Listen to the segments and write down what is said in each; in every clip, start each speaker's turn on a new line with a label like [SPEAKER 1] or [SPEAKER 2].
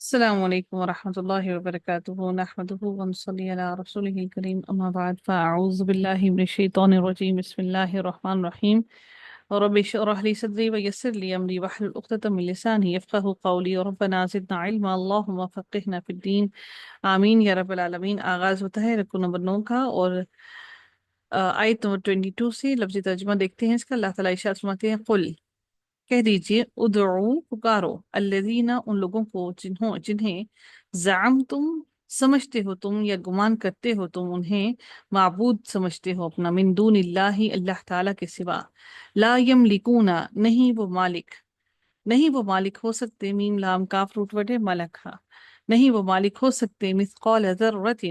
[SPEAKER 1] السلام عليكم ورحمة الله وبركاته نحمده ونصلي على رسوله الكريم أما بعد فأعوذ بالله من الشيطان الرجيم بسم الله الرحمن الرحيم رب اشرح لي صدري ويسر لي أمري واحلل عقدة من لساني يفقهوا قولي ربنا زدنا علما اللهم فقهنا في الدين آمین یا رب العالمین۔ آغاز ہوتا ہے رکو نمبر 9 کا اور آیت نمبر 22 سے لفظی ترجمہ دیکھتے ہیں اس کا۔ اللہ تعالیٰ ارشاد فرماتے ہیں قل کہہ دیجئے ادعو پکارو الذین ان لوگوں کو جنہیں زعمتم سمجھتے ہو تم یا گمان کرتے ہو تم انہیں معبود سمجھتے ہو اپنا، من دون اللہ اللہ تعالیٰ کے سوا، لا یملکون نہیں وہ مالک ہو سکتے، میم لام کاف روٹ وڈے ملک ہا، نہیں وہ مالک ہو سکتے مثقال ذرۃ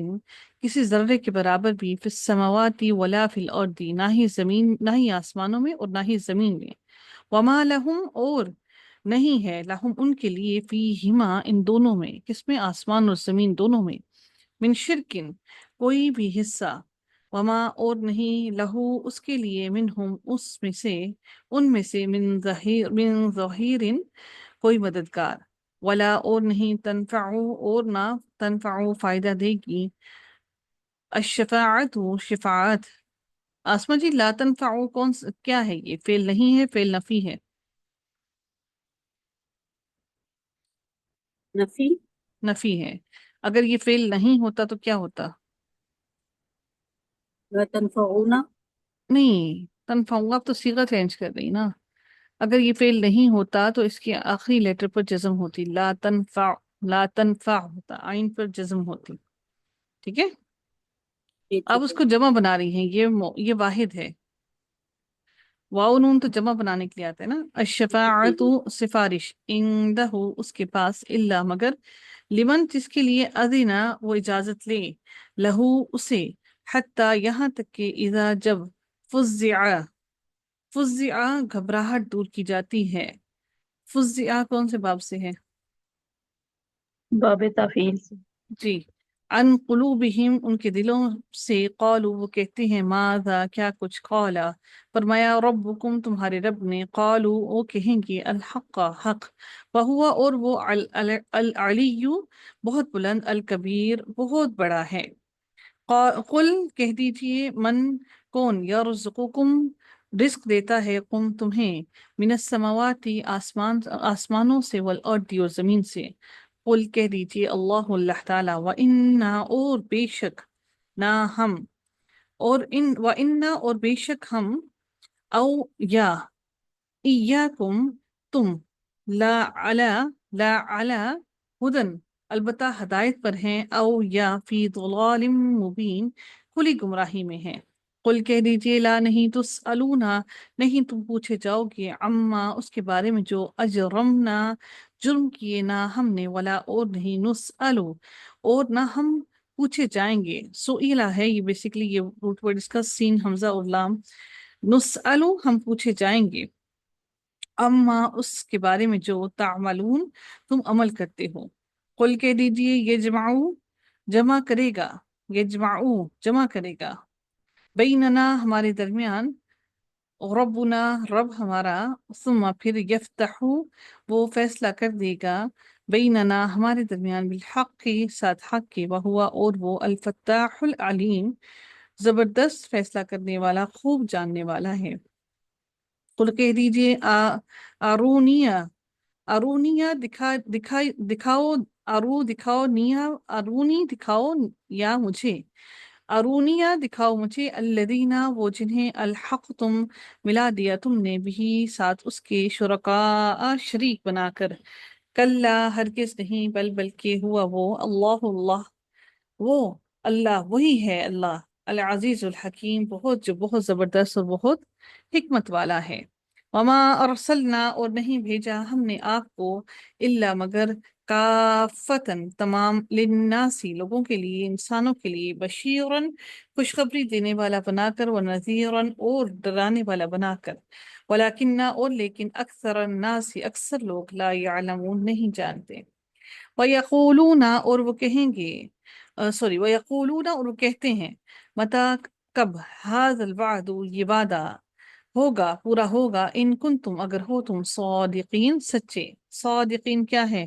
[SPEAKER 1] کسی ذرے کے برابر بھی، فی السماوات ولا فی الارض نہ ہی آسمانوں میں اور نہ ہی زمین میں، وما لہم اور نہیں ہے لہم ان کے لیے فیہما ان دونوں میں، کس میں؟ آسمان اور زمین دونوں میں، من شرکن کوئی بھی حصہ، وما اور نہیں لہو اس کے لیے منہم ان میں سے من ظہیرن کوئی مددگار، ولا اور نہیں تنفعو اور نہ تنفعو فائدہ دے گی، الشفاعت شفاعت۔ آسما جی لا تنفعو کیا ہے؟ یہ فعل نہیں ہے، فعل نفی ہے،
[SPEAKER 2] نفی
[SPEAKER 1] نفی ہے۔ اگر یہ فعل نہیں ہوتا تو کیا ہوتا؟
[SPEAKER 2] لا تنفعون
[SPEAKER 1] نہیں، تنفعو آپ تو صیغہ چینج کر رہی نا۔ اگر یہ فعل نہیں ہوتا تو اس کے آخری لیٹر پر جزم ہوتی، لا تنفع ہوتا، آئین پر جزم ہوتی، ٹھیک ہے؟
[SPEAKER 2] یہ
[SPEAKER 1] آپ
[SPEAKER 2] ٹھیک
[SPEAKER 1] اس
[SPEAKER 2] ہے
[SPEAKER 1] کو جمع بنا رہی ہیں، یہ واحد ہے، واو نون تو جمع بنانے کے لیے آتا ہے نا۔
[SPEAKER 2] جی
[SPEAKER 1] الشفاعت
[SPEAKER 2] جی
[SPEAKER 1] سفارش، عندہ اس کے پاس، الا مگر، لمن جس کے لیے، اذنا وہ اجازت لے، لہو اسے، حتی یہاں تک کہ، اذا جب، فزع گھبراہٹ دور کی جاتی ہے۔ فزع کون سے باب سے ہے؟
[SPEAKER 2] باب تفعیل سے
[SPEAKER 1] جی، ان قلوبہم ان کے دلوں سے، قالوا وہ کہتے ہیں، ماذا کیا کچھ، قالا فرمایا، ربکم تمہارے رب نے، قالوا وہ کہیں گے، الحق حق، وہو اور وہ، العلی بہت بلند، الکبیر بہت بڑا ہے۔ قل کہہ دیجئے، من کون، یرزقکم رزق دیتا ہے، کم تمہیں، من السماوات آسمانوں سے، والارض اور زمین سے، قل کہہ دیجئے، اللہ اللہ تعالیٰ، وَإِنَّا اور بے شک، نہ ہم، وَإِنَّا اور بے شک ہم، او یا ایاکم تم، لا علی ہدن البتہ ہدایت پر ہیں، او یا فی ضلال مبین کھلی گمراہی میں ہیں۔ قل کہہ دیجئے، لا نہیں تسألونا نہیں تم پوچھے جاؤ گے، عما اس کے بارے میں جو، اجرمنا جرم کیے نہ ہم نے، ولا اور نہیں، نسألو اور نہ ہم پوچھے جائیں گے۔ سئیلا ہے یہ بیسیکلی، یہ روٹ ورڈ اس کا سین حمزہ اور لام، نسألو ہم پوچھے جائیں گے، اما اس کے بارے میں جو، تعملون تم عمل کرتے ہو۔ قل کہہ دیجئے، یجمعو جمع کرے گا، یجمعو جمع کرے گا، بیننا ہمارے درمیان، ربنا رب ہمارا، ثم پھر یفتحو وہ فیصلہ کر دے گا، بیننا ہمارے درمیان، بالحق کے ساتھ حق کے، وہوا اور وہ، الفتاح العلیم زبردست فیصلہ کرنے والا، خوب جاننے والا ہے۔ قل کہہ دیجئے، ارونیا ارونیا دکھاؤ، دکھاؤ، نیا ارونی دکھاؤ، یا مجھے، ارونیا دکھاؤ مجھے، الذین وہ جنہیں، الحق تم ملا دیا تم نے، بھی ساتھ اس کے، شرکاء شریک بنا کر، کلا ہرگز نہیں، بلکہ ہوا وہ، اللہ وہ اللہ وہی ہے اللہ، العزیز الحکیم بہت زبردست اور بہت حکمت والا ہے۔ وما ارسلنا اور نہیں بھیجا ہم نے آپ کو، الا مگر، کافتن تمام، للناسی لوگوں کے لیے، انسانوں کے لیے، بشیرن خوشخبری دینے والا بنا کر، ونذیرن اور ڈرانے والا بنا کر، ولیکن اور لیکن، اکثر الناس اکثر لوگ، لا یعلمون نہیں جانتے۔ وَيَقُولُونَ اور وہ کہیں گے، وَيَقُولُونَ اور وہ کہتے ہیں، متا کب، هذا الوعد یہ وعدہ، ہوگا پورا ہوگا، ان کن تم اگر ہو تم، صادقین سچے۔ صادقین کیا ہے؟